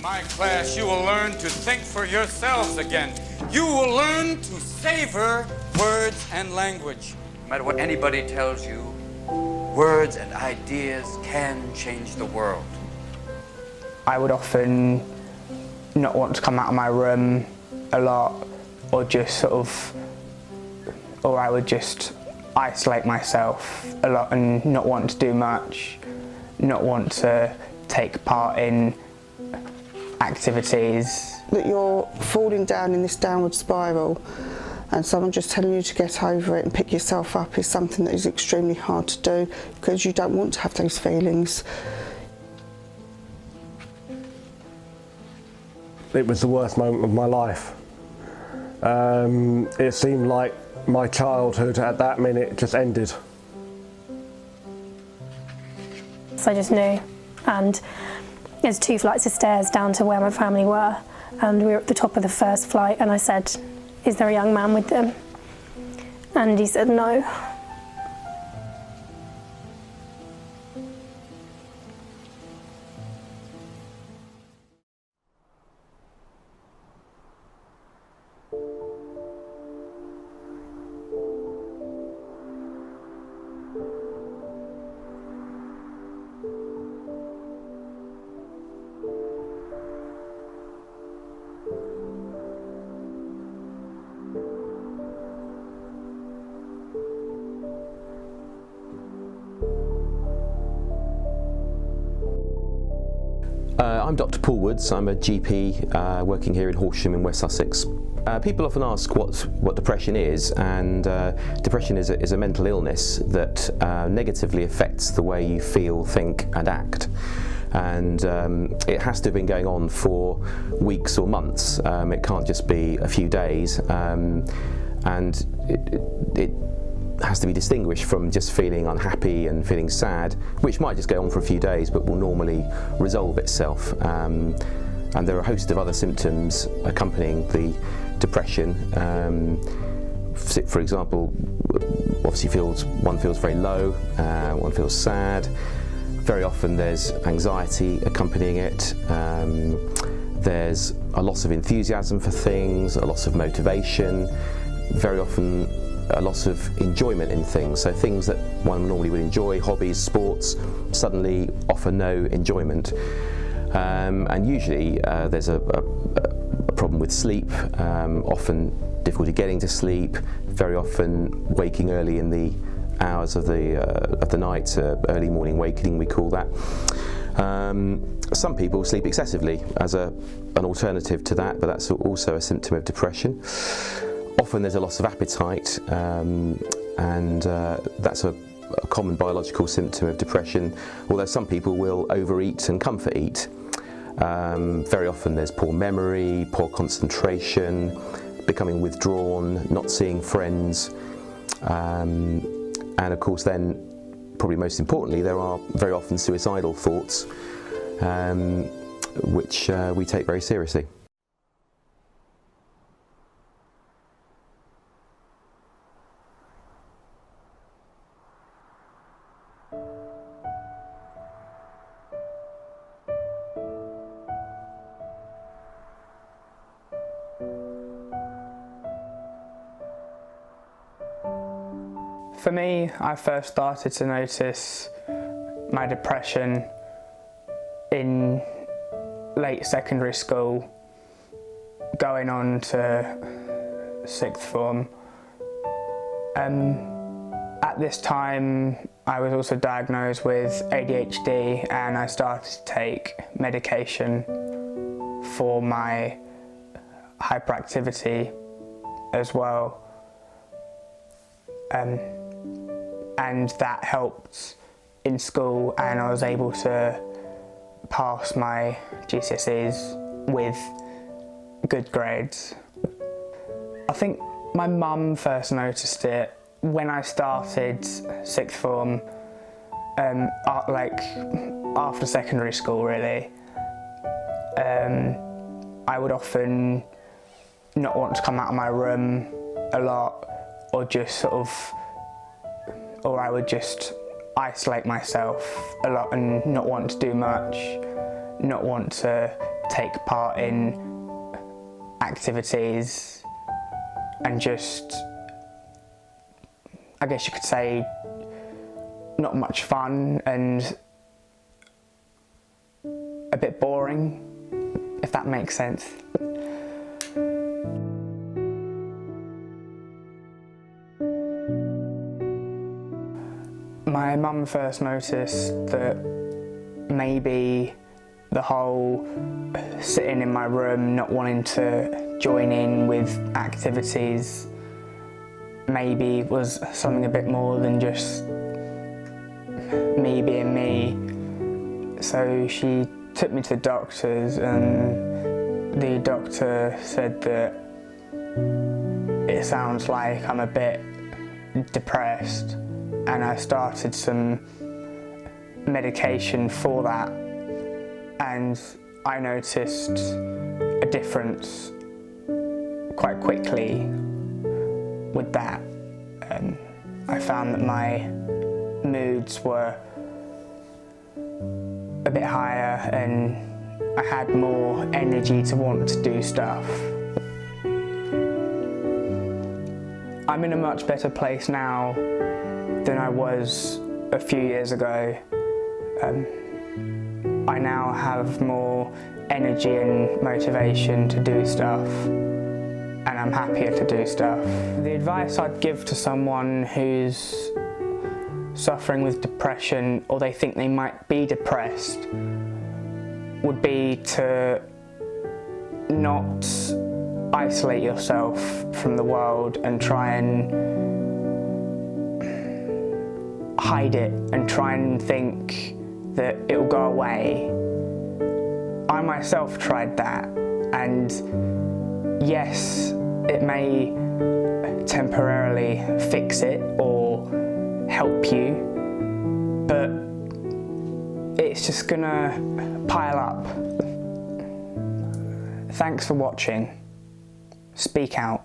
my class, you will learn to think for yourselves again. You will learn to savor words and language. No matter what anybody tells you, words and ideas can change the world. I would often not want to come out of my room a lot, or I would just isolate myself a lot and not want to do much, not want to take part in activities. That you're falling down in this downward spiral and someone just telling you to get over it and pick yourself up is something that is extremely hard to do because you don't want to have those feelings. It was the worst moment of my life. It seemed like my childhood at that minute just ended. So I just knew, and there's 2 flights of stairs down to where my family were, and we were at the top of the first flight, and I said, "Is there a young man with them?" And he said no. I'm Dr. Paul Woods. I'm a GP working here in Horsham in West Sussex. People often ask what depression is, and depression is a mental illness that negatively affects the way you feel, think and act. And it has to have been going on for weeks or months. It can't just be a few days, and it has to be distinguished from just feeling unhappy and feeling sad, which might just go on for a few days but will normally resolve itself. And there are a host of other symptoms accompanying the depression. For example, obviously one feels very low, one feels sad. Very often there's anxiety accompanying it. There's a loss of enthusiasm for things, a loss of motivation, very often a loss of enjoyment in things. So things that one normally would enjoy, hobbies, sports, suddenly offer no enjoyment. And usually there's a problem with sleep, often difficulty getting to sleep, very often waking early in the hours of the night, early morning wakening we call that. Some people sleep excessively as an alternative to that, but that's also a symptom of depression. Often there's a loss of appetite, and that's a common biological symptom of depression, although some people will overeat and comfort eat. Very often there's poor memory, poor concentration, becoming withdrawn, not seeing friends, and of course then, probably most importantly, there are very often suicidal thoughts, which we take very seriously. For me, I first started to notice my depression in late secondary school, going on to 6th form. At this time, I was also diagnosed with ADHD, and I started to take medication for my hyperactivity as well. And that helped in school, and I was able to pass my GCSEs with good grades. I think my mum first noticed it when I started 6th form, like after secondary school really. I would often not want to come out of my room a lot, or I would just isolate myself a lot and not want to do much, not want to take part in activities and just, I guess you could say, not much fun and a bit boring, if that makes sense. My mum first noticed that maybe the whole sitting in my room, not wanting to join in with activities, maybe was something a bit more than just me being me. So she took me to the doctors, and the doctor said that it sounds like I'm a bit depressed, and I started some medication for that, and I noticed a difference quite quickly with that. I found that my moods were a bit higher and I had more energy to want to do stuff. I'm in a much better place now than I was a few years ago. I now have more energy and motivation to do stuff, and I'm happier to do stuff. The advice I'd give to someone who's suffering with depression, or they think they might be depressed, would be to not isolate yourself from the world and try and hide it and try and think that it'll go away. I myself tried that, and yes, it may temporarily fix it or help you, but it's just gonna pile up. Thanks for watching. Speak out.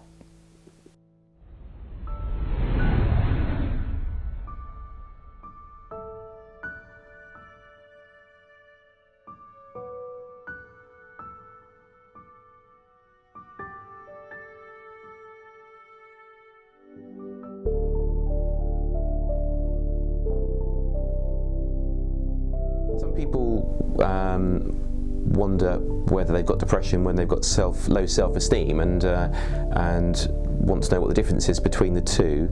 Some people wonder whether they've got depression when they've got low self-esteem, and want to know what the difference is between the two.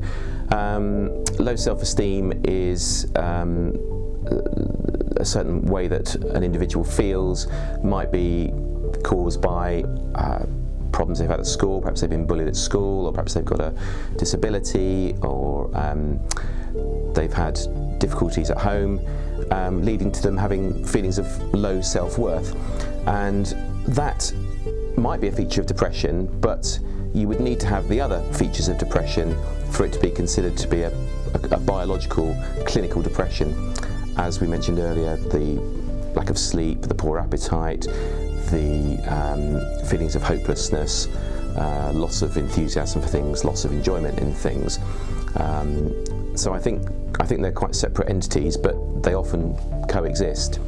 Low self-esteem is a certain way that an individual feels, might be caused by problems they've had at school. Perhaps they've been bullied at school, or perhaps they've got a disability, or they've had difficulties at home, leading to them having feelings of low self-worth. And that might be a feature of depression, but you would need to have the other features of depression for it to be considered to be a biological, clinical depression. As we mentioned earlier, the lack of sleep, the poor appetite, the feelings of hopelessness, loss of enthusiasm for things, loss of enjoyment in things. So I think they're quite separate entities, but they often coexist.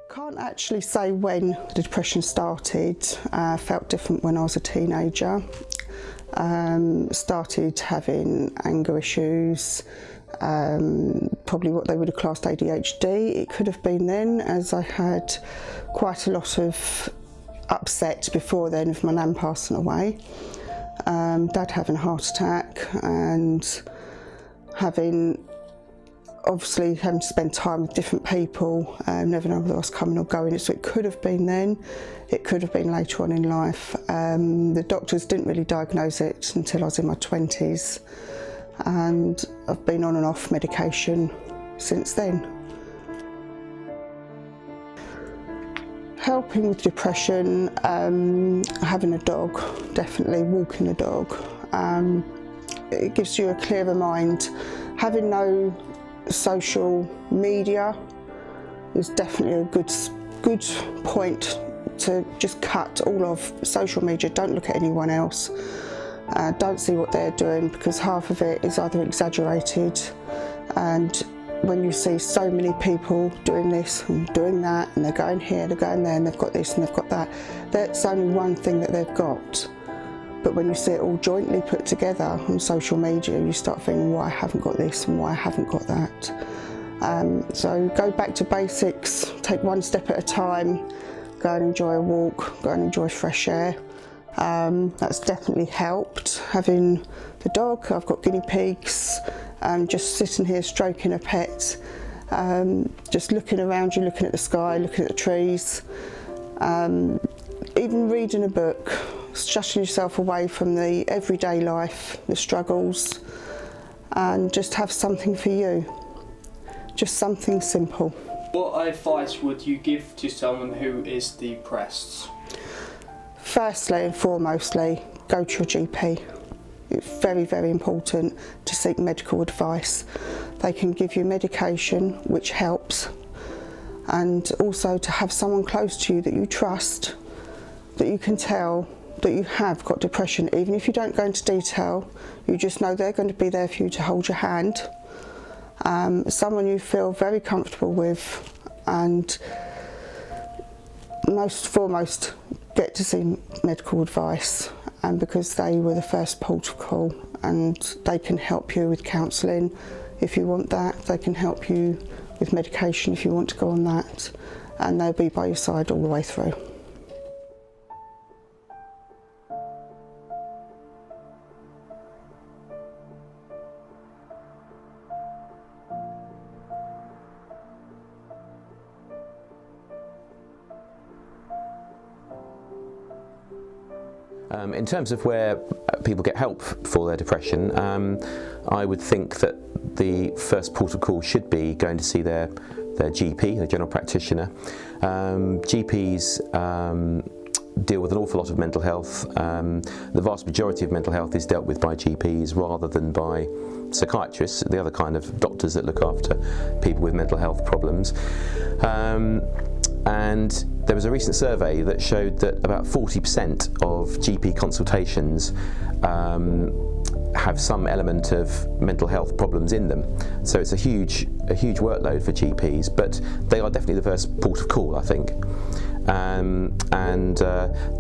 Can't actually say when the depression started. Felt different when I was a teenager. Started having anger issues, probably what they would have classed ADHD. It could have been then, as I had quite a lot of upset before then with my nan passing away. Dad having a heart attack, and obviously having to spend time with different people, never know whether I was coming or going. So it could have been then, it could have been later on in life. The doctors didn't really diagnose it until I was in my 20s, and I've been on and off medication since then. Helping with depression, having a dog, definitely walking the dog. It gives you a clearer mind. Having no social media is definitely a good point to just cut all of social media. Don't look at anyone else. Don't see what they're doing, because half of it is either exaggerated, and when you see so many people doing this and doing that, and they're going here, they're going there, and they've got this and they've got that, that's only one thing that they've got. But when you see it all jointly put together on social media, you start thinking, why I haven't got this and why I haven't got that. So go back to basics, take one step at a time, go and enjoy a walk, go and enjoy fresh air. That's definitely helped. Having the dog, I've got guinea pigs, just sitting here stroking a pet, just looking around you, looking at the sky, looking at the trees, even reading a book, shutting yourself away from the everyday life, the struggles, and just have something for you, just something simple. What advice would you give to someone who is depressed? Firstly and foremostly, go to your GP. It's very, very important to seek medical advice. They can give you medication which helps, and also to have someone close to you that you trust, that you can tell that you have got depression. Even if you don't go into detail, you just know they're going to be there for you to hold your hand. Someone you feel very comfortable with, and most foremost, get to see medical advice, and because they were the first port of call, and they can help you with counselling if you want that. They can help you with medication if you want to go on that, and they'll be by your side all the way through. In terms of where people get help for their depression, I would think that the first port of call should be going to see their GP, their general practitioner. GPs deal with an awful lot of mental health. The vast majority of mental health is dealt with by GPs rather than by psychiatrists, the other kind of doctors that look after people with mental health problems. And there was a recent survey that showed that about 40% of GP consultations have some element of mental health problems in them. So it's a huge workload for GPs, but they are definitely the first port of call, I think.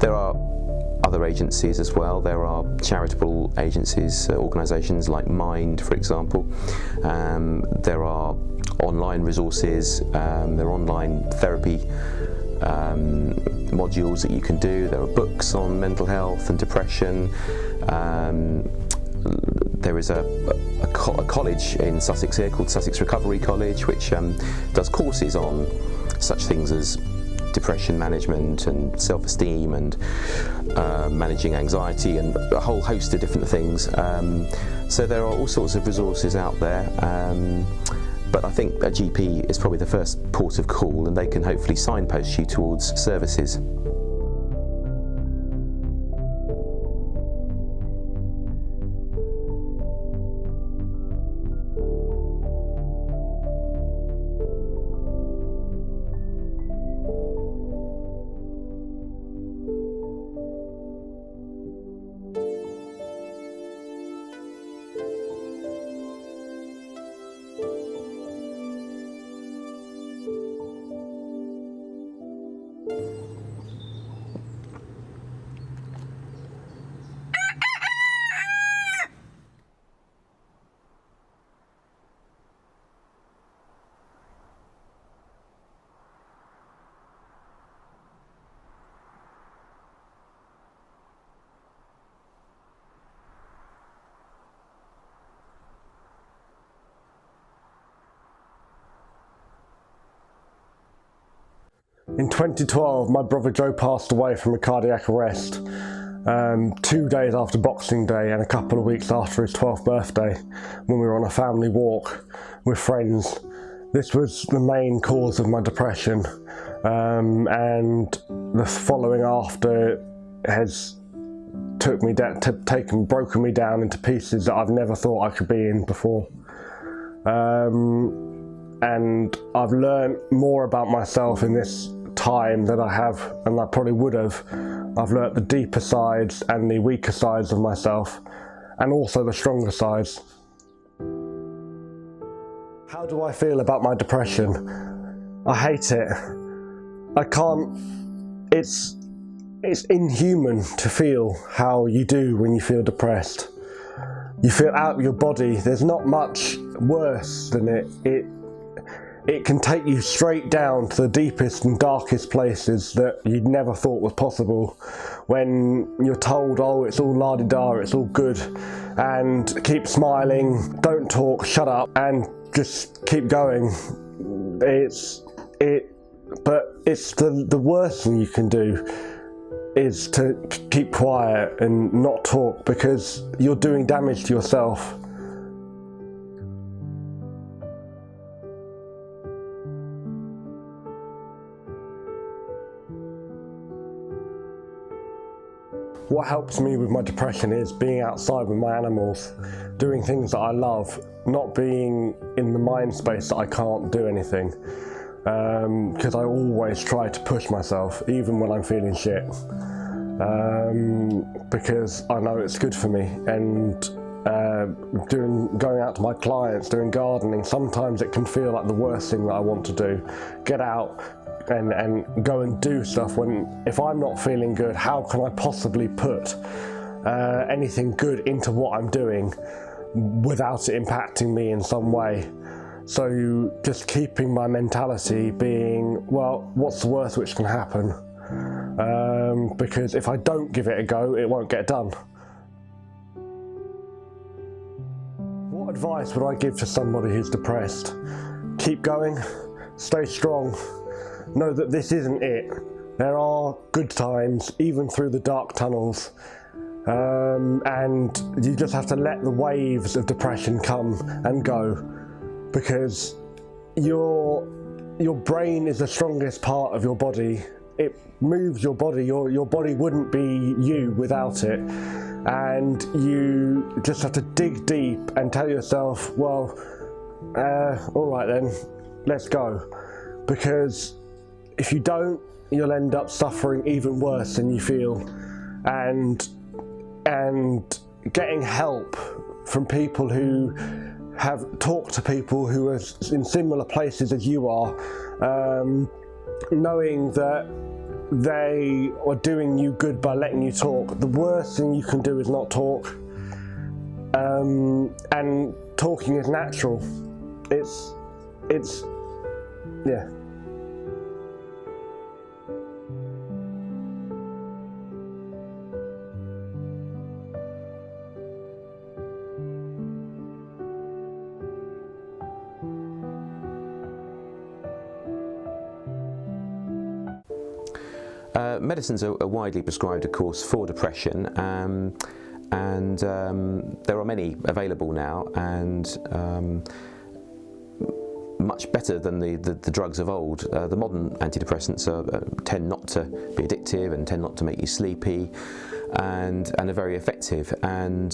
There are other agencies as well. There are charitable agencies, organisations like Mind, for example. There are online resources, there are online therapy modules that you can do. There are books on mental health and depression. There is a college in Sussex here called Sussex Recovery College, which does courses on such things as depression management and self-esteem and managing anxiety and a whole host of different things. So there are all sorts of resources out there. But I think a GP is probably the first port of call, and they can hopefully signpost you towards services. In 2012, my brother Joe passed away from a cardiac arrest 2 days after Boxing Day and a couple of weeks after his 12th birthday, when we were on a family walk with friends. This was the main cause of my depression, and the following after has broken me down into pieces that I've never thought I could be in before. And I've learned more about myself in this time than I have, and I probably would have. I've learnt the deeper sides and the weaker sides of myself, and also the stronger sides. How do I feel about my depression? I hate it. I can't. It's inhuman to feel how you do when you feel depressed. You feel out of your body. There's not much worse than it. It can take you straight down to the deepest and darkest places that you'd never thought was possible. When you're told, oh, it's all la-di-da, it's all good, and keep smiling, don't talk, shut up, and just keep going. But it's the worst thing you can do is to keep quiet and not talk, because you're doing damage to yourself. What helps me with my depression is being outside with my animals, doing things that I love, not being in the mind space that I can't do anything. Because I always try to push myself, even when I'm feeling shit. Because I know it's good for me. And going out to my clients, doing gardening, sometimes it can feel like the worst thing that I want to do. Get out and go and do stuff if I'm not feeling good. How can I possibly put anything good into what I'm doing without it impacting me in some way? So just keeping my mentality being, well, what's the worst which can happen? Because if I don't give it a go, it won't get done. What advice would I give to somebody who's depressed? Keep going, stay strong. Know that this isn't it. There are good times, even through the dark tunnels. And you just have to let the waves of depression come and go, because your brain is the strongest part of your body. It moves your body. Your body wouldn't be you without it. And you just have to dig deep and tell yourself, well, all right then, let's go. Because if you don't, you'll end up suffering even worse than you feel. And getting help from people who have talked to people who are in similar places as you are, knowing that they are doing you good by letting you talk. The worst thing you can do is not talk, and talking is natural. It's yeah. Medicines are widely prescribed, of course, for depression, and there are many available now, and much better than the drugs of old. The modern antidepressants tend not to be addictive and tend not to make you sleepy, and are very effective, and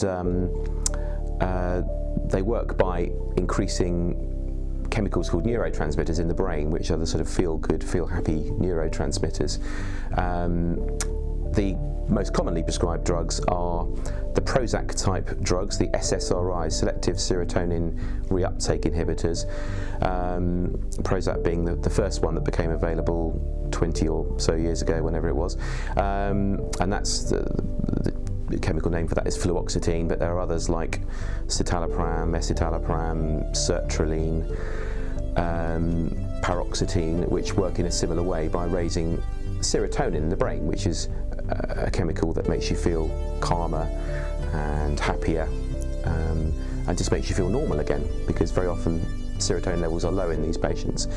they work by increasing chemicals called neurotransmitters in the brain, which are the sort of feel-good, feel-happy neurotransmitters. The most commonly prescribed drugs are the Prozac-type drugs, the SSRIs, selective serotonin reuptake inhibitors. Prozac being the first one that became available 20 or so years ago, whenever it was. And that's the chemical name for that is fluoxetine, but there are others like citalopram, escitalopram, sertraline, paroxetine, which work in a similar way by raising serotonin in the brain, which is a chemical that makes you feel calmer and happier, and just makes you feel normal again, because very often serotonin levels are low in these patients.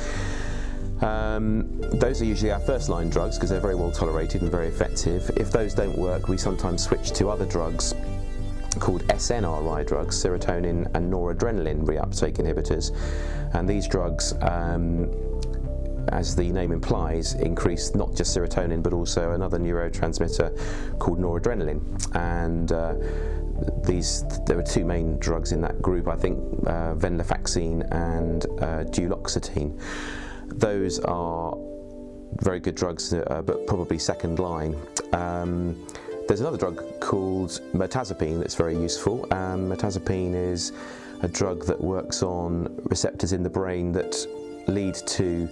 Those are usually our first line drugs because they're very well tolerated and very effective. If those don't work, we sometimes switch to other drugs called SNRI drugs, serotonin and noradrenaline reuptake inhibitors, and these drugs as the name implies, increase not just serotonin but also another neurotransmitter called noradrenaline. And there were two main drugs in that group, I think, venlafaxine and duloxetine. Those are very good drugs, but probably second line. There's another drug called mirtazapine that's very useful. Mirtazapine is a drug that works on receptors in the brain that lead to,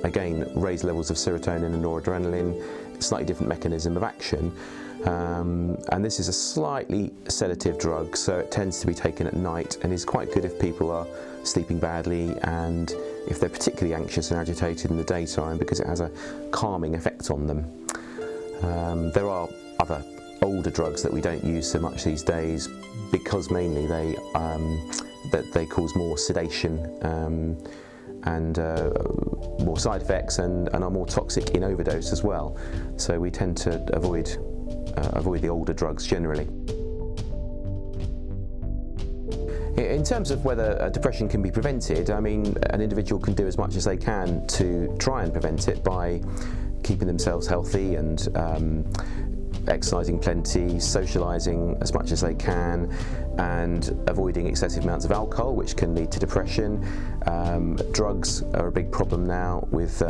again, raised levels of serotonin and noradrenaline, slightly different mechanism of action. And this is a slightly sedative drug, so it tends to be taken at night and is quite good if people are sleeping badly and if they're particularly anxious and agitated in the daytime, because it has a calming effect on them. There are other older drugs that we don't use so much these days because mainly they cause more sedation and more side effects and are more toxic in overdose as well. So we tend to avoid the older drugs generally. In terms of whether depression can be prevented, I mean, an individual can do as much as they can to try and prevent it by keeping themselves healthy and exercising plenty, socialising as much as they can, and avoiding excessive amounts of alcohol, which can lead to depression. Drugs are a big problem now with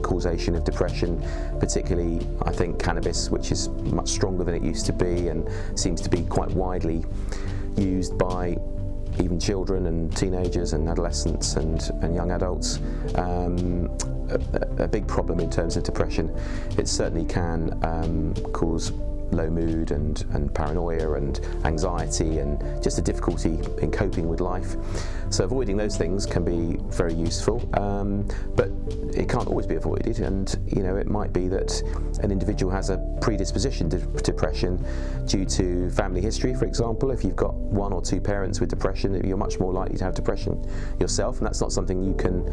causation of depression, particularly I think cannabis, which is much stronger than it used to be and seems to be quite widely used by even children and teenagers and adolescents and young adults. A big problem in terms of depression. It certainly can cause low mood and paranoia and anxiety and just a difficulty in coping with life. So avoiding those things can be very useful, but it can't always be avoided, and you know, it might be that an individual has a predisposition to depression due to family history. For example, if you've got one or two parents with depression, you're much more likely to have depression yourself, and that's not something you can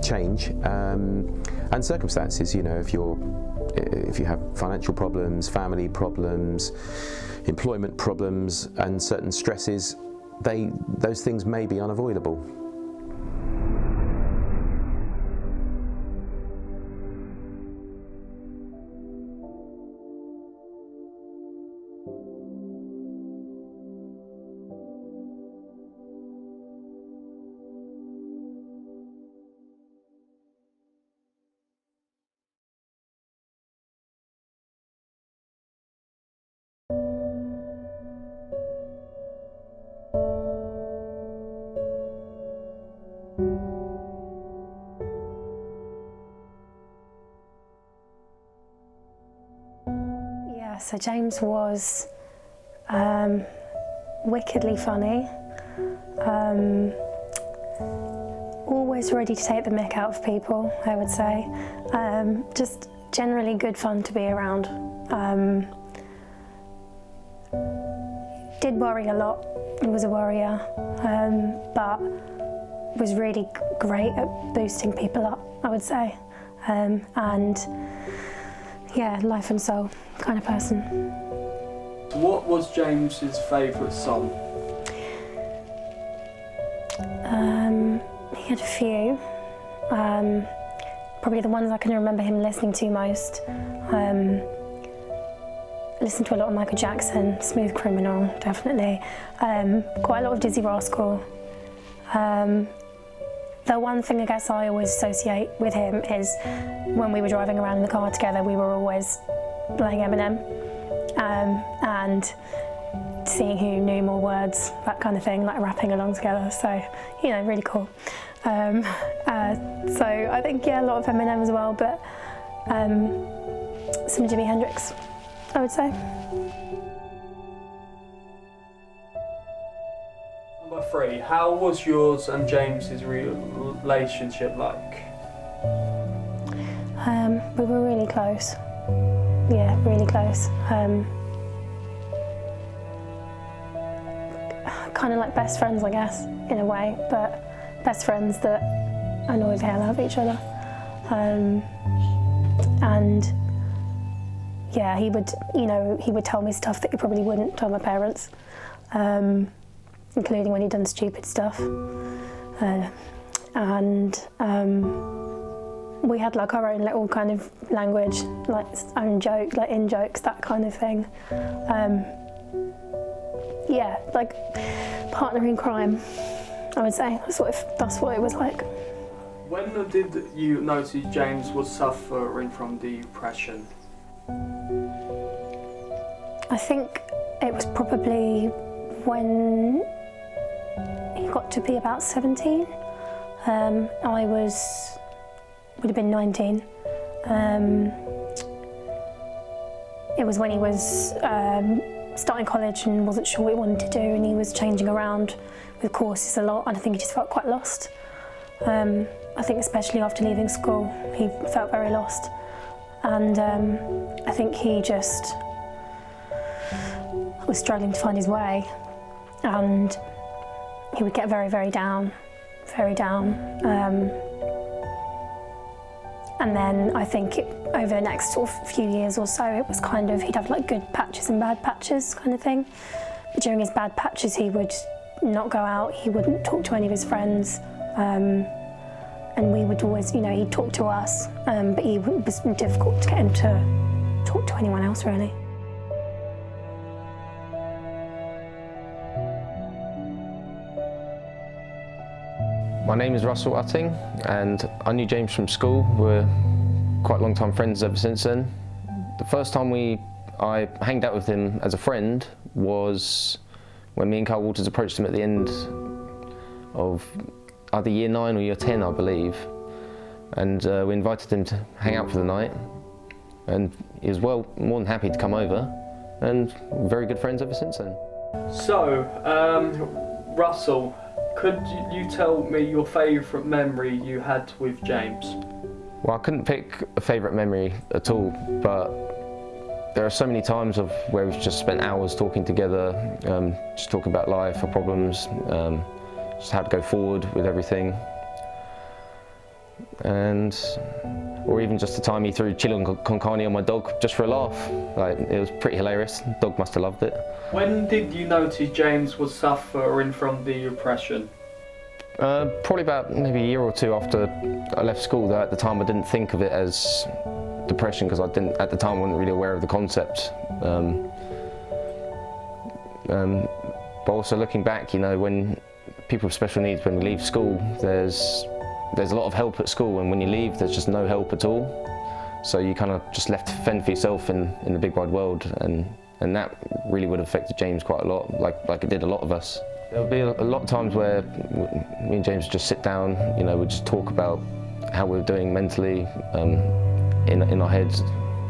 change. And circumstances, you know, if you have financial problems, family problems, employment problems, and certain stresses, those things may be unavoidable. So James was wickedly funny, always ready to take the mick out of people, I would say. Just generally good fun to be around. Did worry a lot, he was a worrier, but was really great at boosting people up, I would say. And yeah, life and soul kind of person. What was James's favourite song? He had a few. Probably the ones I can remember him listening to most. Listened to a lot of Michael Jackson, Smooth Criminal, definitely. Quite a lot of Dizzy Rascal. The one thing I guess I always associate with him is when we were driving around in the car together, we were always playing Eminem and seeing who knew more words, that kind of thing, like rapping along together. So, you know, really cool. So I think, yeah, a lot of Eminem as well, but some Jimi Hendrix, I would say. Number 3, how was yours and James's relationship like? We were really close. Yeah, really close. Kind of like best friends, I guess, in a way, but best friends that annoy the hell out of each other. And yeah, he would tell me stuff that he probably wouldn't tell my parents, including when he'd done stupid stuff. and we had like our own little kind of language, like own joke, like in jokes, that kind of thing. Yeah, like partner in crime, I would say. That's what it was like. When did you notice James was suffering from depression? I think it was probably when he got to be about 17. I would have been 19. It was when he was starting college and wasn't sure what he wanted to do, and he was changing around with courses a lot, and I think he just felt quite lost. I think especially after leaving school, he felt very lost, and I think he just was struggling to find his way, and he would get very, very down, very down. And then I think over the next sort of few years or so, it was kind of, he'd have like good patches and bad patches kind of thing. But during his bad patches, he would not go out, he wouldn't talk to any of his friends. And we would always, he'd talk to us, but it was difficult to get him to talk to anyone else, really. My name is Russell Utting, and I knew James from school. We're quite long-time friends ever since then. The first time I hanged out with him as a friend was when me and Carl Walters approached him at the end of either year 9 or year 10, I believe. And we invited him to hang out for the night. And he was more than happy to come over, and we're very good friends ever since then. So, Russell, could you tell me your favourite memory you had with James? Well, I couldn't pick a favourite memory at all, but there are so many times where we've just spent hours talking together, just talking about life, our problems, just how to go forward with everything. Or even just the time he threw chili con carne on my dog just for a laugh. Like, it was pretty hilarious. The dog must have loved it. When did you notice James was suffering from depression? Probably about maybe a year or two after I left school. Though at the time I didn't think of it as depression, because at the time I wasn't really aware of the concept. But also looking back, when people with special needs, when we leave school, there's a lot of help at school, and when you leave, there's just no help at all. So you kind of just left to fend for yourself in the big wide world, and that really would have affected James quite a lot, like it did a lot of us. There would be a lot of times where me and James would just sit down, we'd just talk about how we were doing mentally in our heads,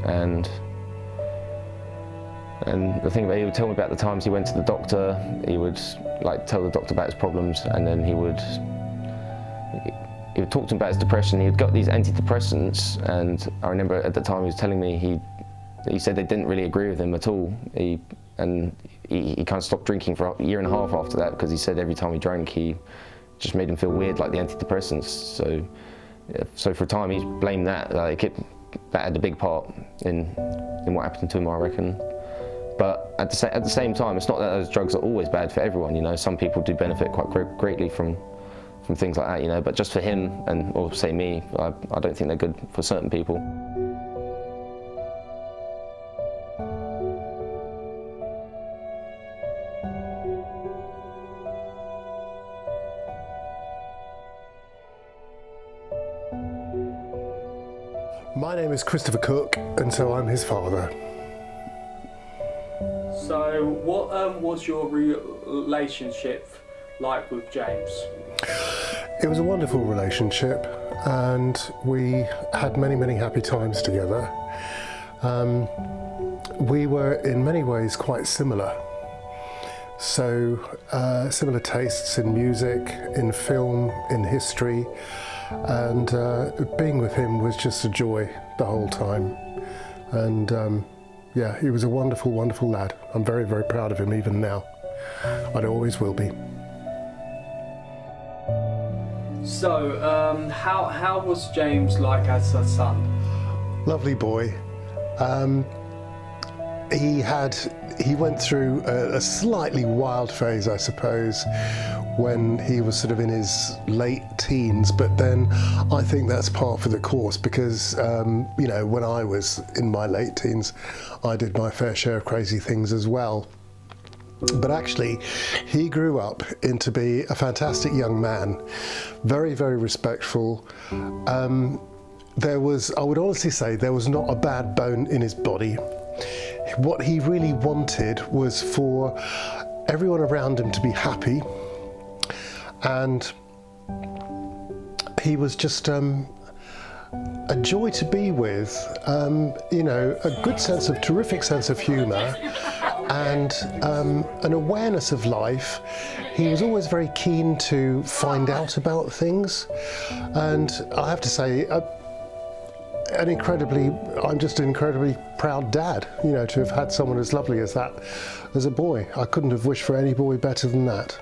and the thing about, he would tell me about the times he went to the doctor. He would tell the doctor about his problems, and then he would talk to him about his depression. He had got these antidepressants, and I remember at the time he was telling me he said they didn't really agree with him at all. He kind of stopped drinking for a year and a half after that, because he said every time he drank, he just made him feel weird, like the antidepressants. So for a time he blamed that. That had a big part in what happened to him, I reckon. But at the same time, it's not that those drugs are always bad for everyone. Some people do benefit quite greatly from things like that, but just for him, or say me, I don't think they're good for certain people. My name is Christopher Cook, and so I'm his father. So what was your relationship like with James? It was a wonderful relationship, and we had many, many happy times together. We were in many ways quite similar. So similar tastes in music, in film, in history, and being with him was just a joy the whole time. And yeah, he was a wonderful, wonderful lad. I'm very, very proud of him even now. I always will be. So, how was James like as a son? Lovely boy. He went through a slightly wild phase, I suppose, when he was sort of in his late teens, but then I think that's par for the course because, you know, when I was in my late teens, I did my fair share of crazy things as well. But actually, he grew up into be a fantastic young man, very, very respectful. I would honestly say, there was not a bad bone in his body. What he really wanted was for everyone around him to be happy, and he was just a joy to be with, you know, a good sense of, terrific sense of humour, and an awareness of life. He was always very keen to find out about things, and I have to say, I'm just an incredibly proud dad, you know, to have had someone as lovely as that as a boy. I couldn't have wished for any boy better than that.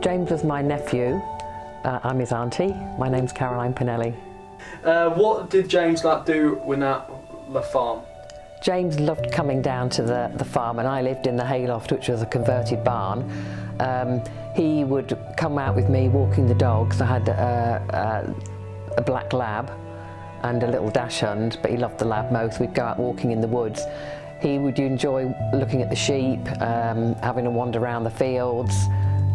James was my nephew. I'm his auntie. My name's Caroline Pinelli. What did James like do when at the farm? James loved coming down to the farm, and I lived in the hayloft, which was a converted barn. He would come out with me walking the dogs. I had a black lab and a little dachshund, but he loved the lab most. We'd go out walking in the woods. He would enjoy looking at the sheep, having a wander around the fields,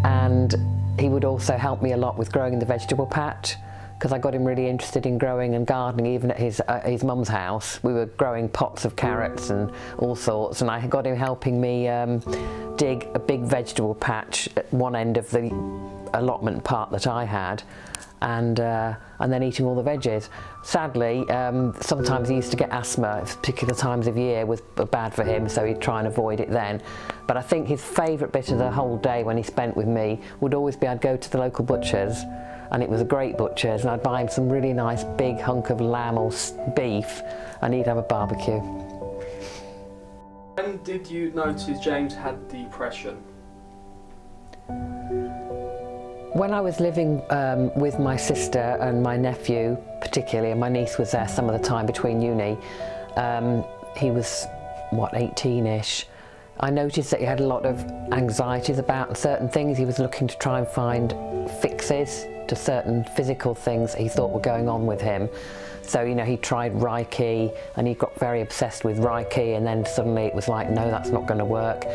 and he would also help me a lot with growing in the vegetable patch, because I got him really interested in growing and gardening. Even at his mum's house, we were growing pots of carrots and all sorts, and I got him helping me dig a big vegetable patch at one end of the allotment part that I had, and then eating all the veggies. Sadly, sometimes he used to get asthma at particular times of year, was bad for him, so he'd try and avoid it then. But I think his favourite bit of the whole day when he spent with me would always be I'd go to the local butcher's, and it was a great butcher's, and I'd buy him some really nice big hunk of lamb or beef, and he'd have a barbecue. When did you notice James had depression? When I was living with my sister and my nephew particularly, and my niece was there some of the time between uni, he was, what, 18-ish. I noticed that he had a lot of anxieties about certain things. He was looking to try and find fixes to certain physical things he thought were going on with him. So, you know, he tried Reiki, and he got very obsessed with Reiki, and then suddenly it was like, no, that's not going to work.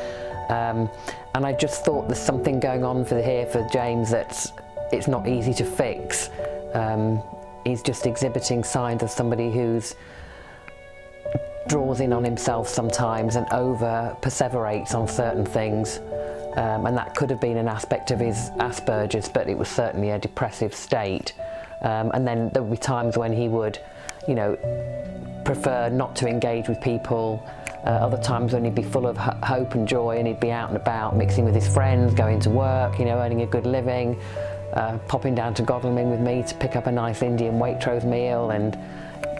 And I just thought there's something going on here for James it's not easy to fix. He's just exhibiting signs of somebody who's draws in on himself sometimes and over perseverates on certain things. And that could have been an aspect of his Asperger's, but it was certainly a depressive state. And then there would be times when he would, you know, prefer not to engage with people. Other times when he'd be full of hope and joy, and he'd be out and about mixing with his friends, going to work, you know, earning a good living, popping down to Godalming with me to pick up a nice Indian Waitrose meal, and,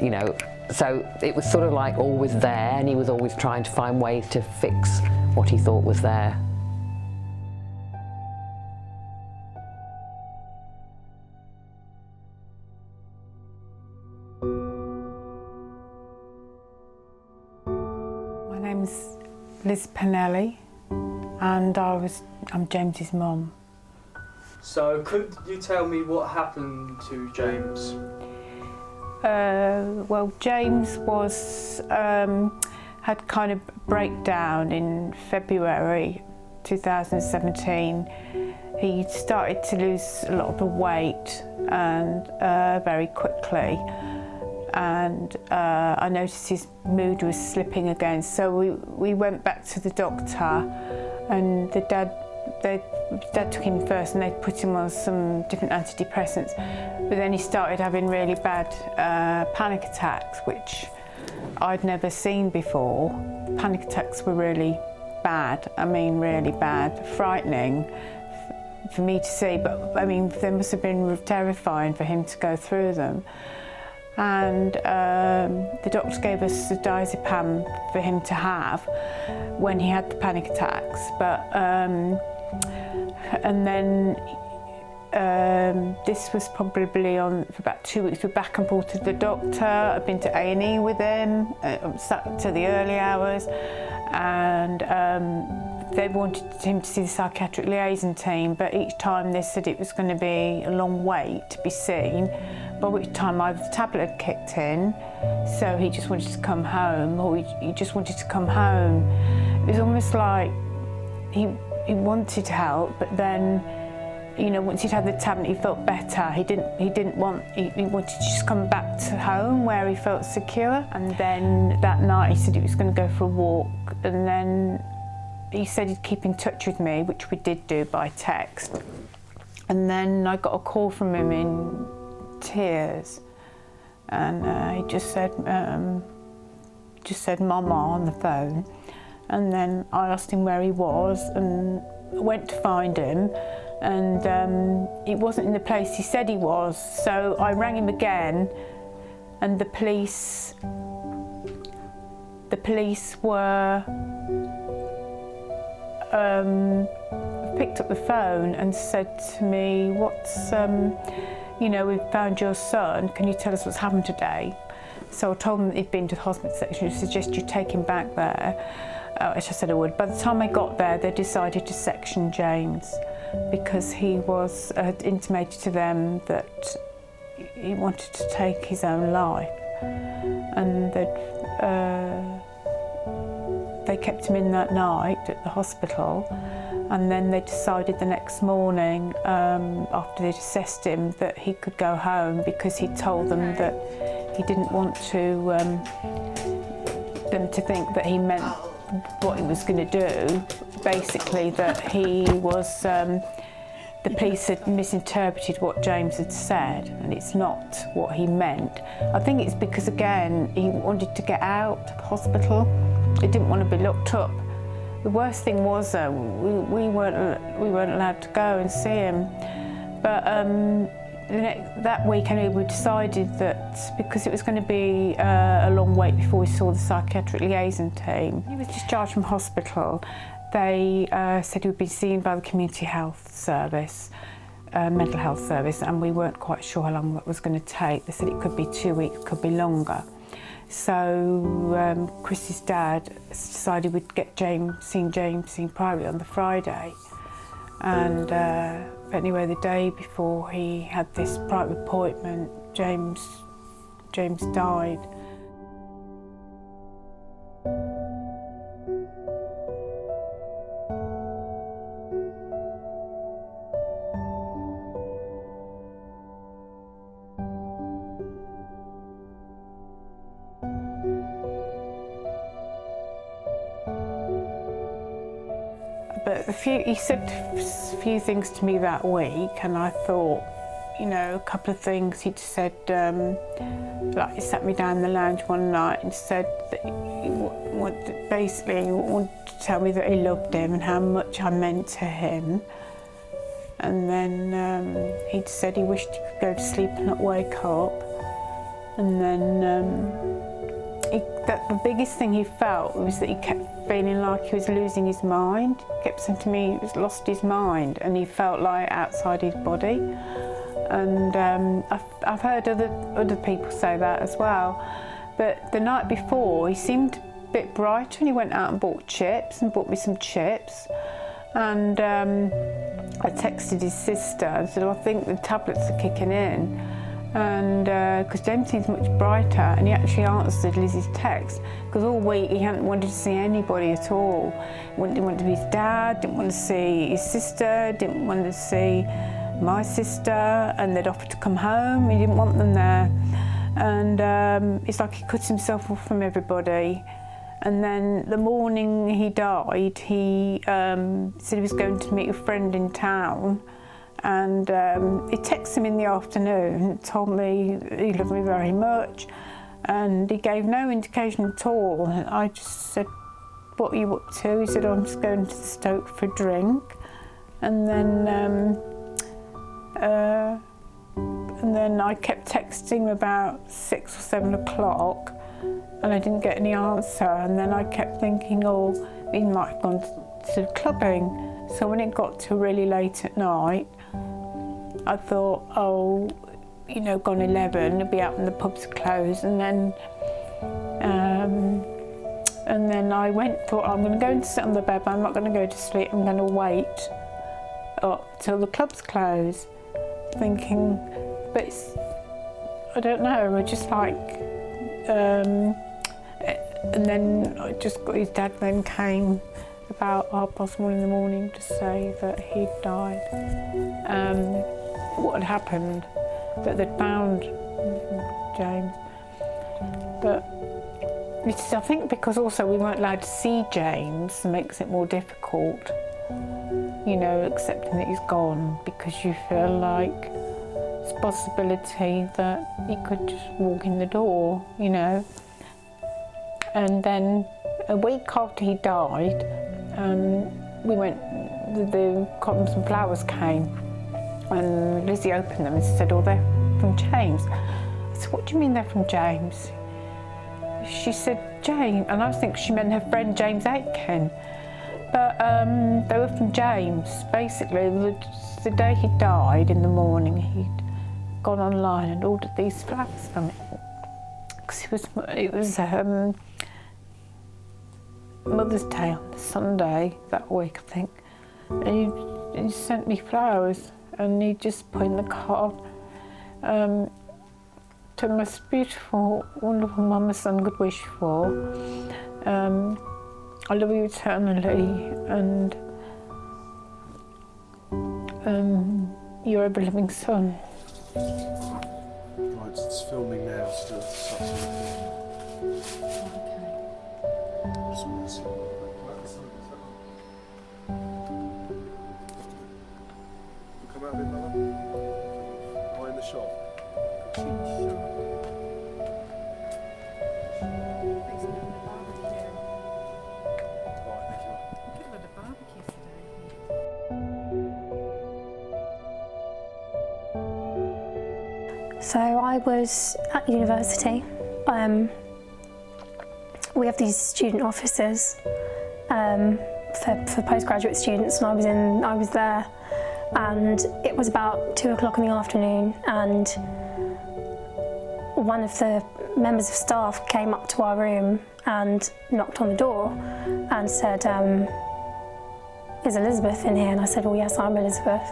you know, so it was sort of like always there, and he was always trying to find ways to fix what he thought was there. My name's Liz Pinelli, and I'm James's mum. So could you tell me what happened to James? Well, James had kind of breakdown in February 2017. He started to lose a lot of the weight, and very quickly. And I noticed his mood was slipping again, so we went back to the doctor, and the dad took him first, and they put him on some different antidepressants, but then he started having really bad panic attacks, which I'd never seen before. Panic attacks were really bad, I mean really bad, frightening for me to see, but I mean they must have been terrifying for him to go through them. and the doctor gave us a diazepam for him to have when he had the panic attacks. But and then this was probably on for about 2 weeks. We're back and forth to the doctor. I've been to A&E with him, sat to the early hours, and they wanted him to see the psychiatric liaison team, but each time they said it was going to be a long wait to be seen, by which time either the tablet had kicked in, so he just wanted to come home, or he just wanted to come home. It was almost like he wanted help, but then, you know, once he'd had the tablet, he felt better. He wanted to just come back to home where he felt secure. And then that night he said he was going to go for a walk, and then he said he'd keep in touch with me, which we did do by text. And then I got a call from him in tears, and he just said "Mama" on the phone. And then I asked him where he was, and went to find him, and he wasn't in the place he said he was. So I rang him again, and the police were picked up the phone and said to me, you know, we've found your son, can you tell us what's happened today? So I told them that he'd been to the hospital section, suggest you take him back there, which I said I would. By the time I got there, they decided to section James, because he was intimated to them that he wanted to take his own life, and they kept him in that night at the hospital, and then they decided the next morning, after they'd assessed him, that he could go home, because he told them that he didn't want to them to think that he meant what he was going to do. Basically, that he was the police had misinterpreted what James had said, and it's not what he meant. I think it's because, again, he wanted to get out of the hospital. He didn't want to be locked up. The worst thing was, we weren't allowed to go and see him. But that week, anyway, we decided that because it was going to be a long wait before we saw the psychiatric liaison team, he was discharged from hospital. They said he would be seen by the community health service, mental health service, and we weren't quite sure how long that was going to take. They said it could be 2 weeks, could be longer. So Chris's dad decided we'd get James seen privately on the Friday. And anyway, the day before he had this private appointment, James died. But he said a few things to me that week, and I thought, you know, a couple of things he'd said, like he sat me down in the lounge one night and said that he wanted to tell me that he loved him and how much I meant to him. And then he'd said he wished he could go to sleep and not wake up. And then the biggest thing he felt was that he kept feeling like he was losing his mind. He kept saying to me he was lost his mind, and he felt like outside his body. And I've heard other people say that as well. But the night before, he seemed a bit brighter, and he went out and bought chips and bought me some chips. And I texted his sister and said, I think the tablets are kicking in. And because James seems much brighter, and he actually answered Lizzie's text, because all week he hadn't wanted to see anybody at all. He didn't want to be his dad, didn't want to see his sister, didn't want to see my sister, and they'd offered to come home. He didn't want them there. And it's like he cut himself off from everybody. And then the morning he died, he said he was going to meet a friend in town. And he texted me in the afternoon and told me he loved me very much, and he gave no indication at all. And I just said, what are you up to? He said, I'm just going to the Stoke for a drink. And then And then I kept texting him about 6 or 7 o'clock and I didn't get any answer. And then I kept thinking, oh, he might have gone to clubbing. So when it got to really late at night, I thought, oh, you know, gone 11, he'll be out when the pubs are closed. And then I thought, I'm going to go and sit on the bed, but I'm not going to go to sleep. I'm going to wait up till the clubs close, thinking, but I don't know, I just like, and then I just got his dad then came about 1:30 in the morning to say that he'd died. What had happened, that they'd found James. But I think because also we weren't allowed to see James makes it more difficult, you know, accepting that he's gone, because you feel like it's a possibility that he could just walk in the door, you know. And then a week after he died, we went, the cottons and flowers came, and Lizzie opened them and said, oh, they're from James. I said, what do you mean they're from James? She said, James, and I was thinking she meant her friend James Aitken. But they were from James. Basically, the day he died in the morning, he'd gone online and ordered these flowers from it. Because it was Mother's Day on the Sunday that week, I think. And he sent me flowers, and he just put in the card, to the most beautiful, wonderful mama, son, good wish for. I love you eternally, and your ever-living son. Right, it's filming now, still. Come out a bit, Mother. Am I in the shot? So I was at university. We have these student offices for postgraduate students, and I was there, and it was about 2 o'clock in the afternoon, and one of the members of staff came up to our room and knocked on the door and said, is Elizabeth in here? And I said, well, yes, I'm Elizabeth.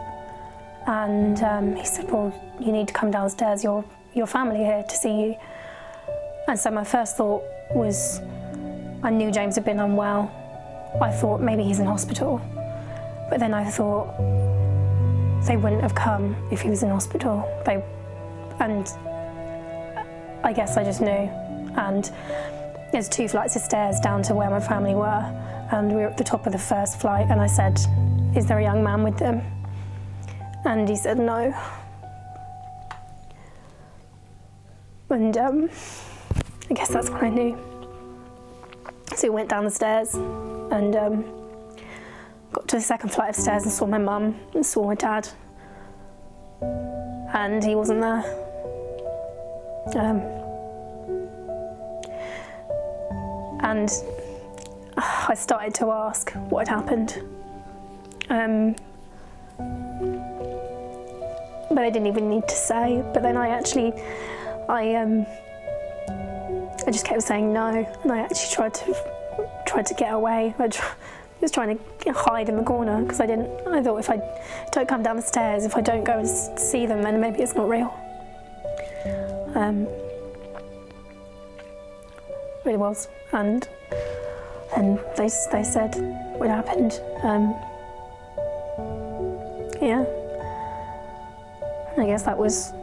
And he said, well, you need to come downstairs, your family here to see you. And so my first thought was, I knew James had been unwell. I thought maybe he's in hospital. But then I thought they wouldn't have come if he was in hospital. And I guess I just knew. And there's 2 flights of stairs down to where my family were, and we were at the top of the first flight, and I said, is there a young man with them? And he said no. And I guess that's when I knew. So we went down the stairs and got to the second flight of stairs and saw my mum and saw my dad. And he wasn't there. And I started to ask what had happened. But I didn't even need to say. But then I just kept saying no, and I actually tried to get away. I was trying to hide in the corner because I thought if I don't come down the stairs, if I don't go and see them, then maybe it's not real. But it was, and they said what happened. Yeah. I guess that was,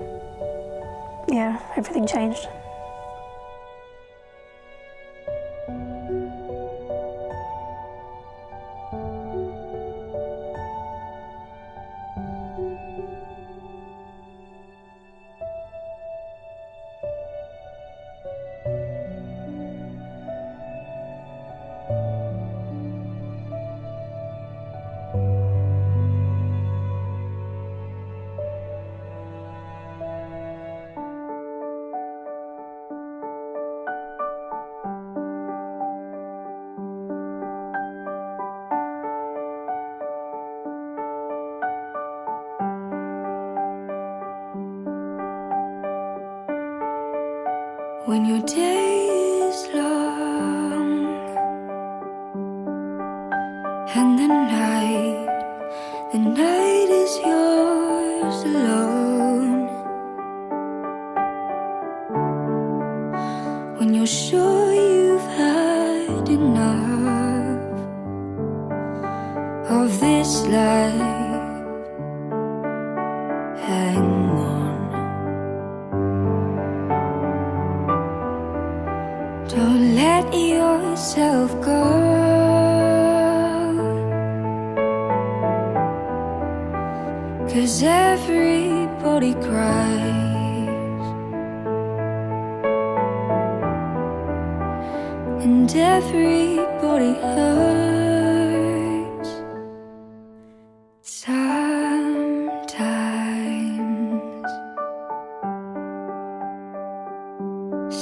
yeah, everything changed. when your day is long and the night is yours alone, when you're sure you've had enough of this life. Hang on, don't let yourself go, 'cause everybody cries and everybody hurts sometimes.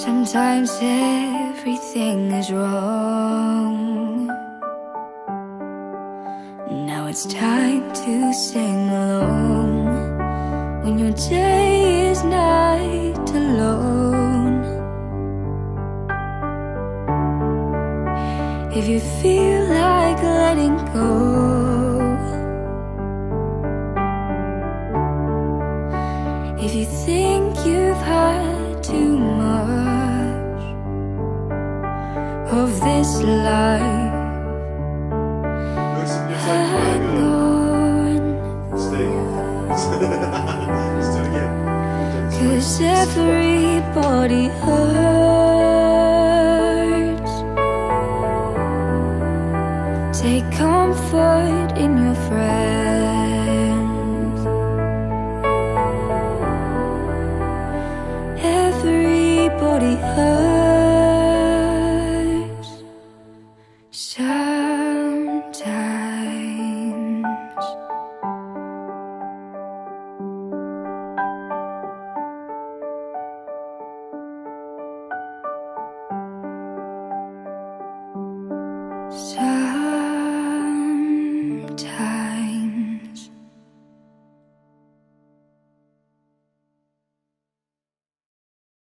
Sometimes everything is wrong. Now it's time to sing along when your day is night alone. If you feel like letting go, if you think you've had too much of this life, hang on, 'cause everybody hurts. Take comfort in your friends. Everybody hurts sometimes. Sometimes.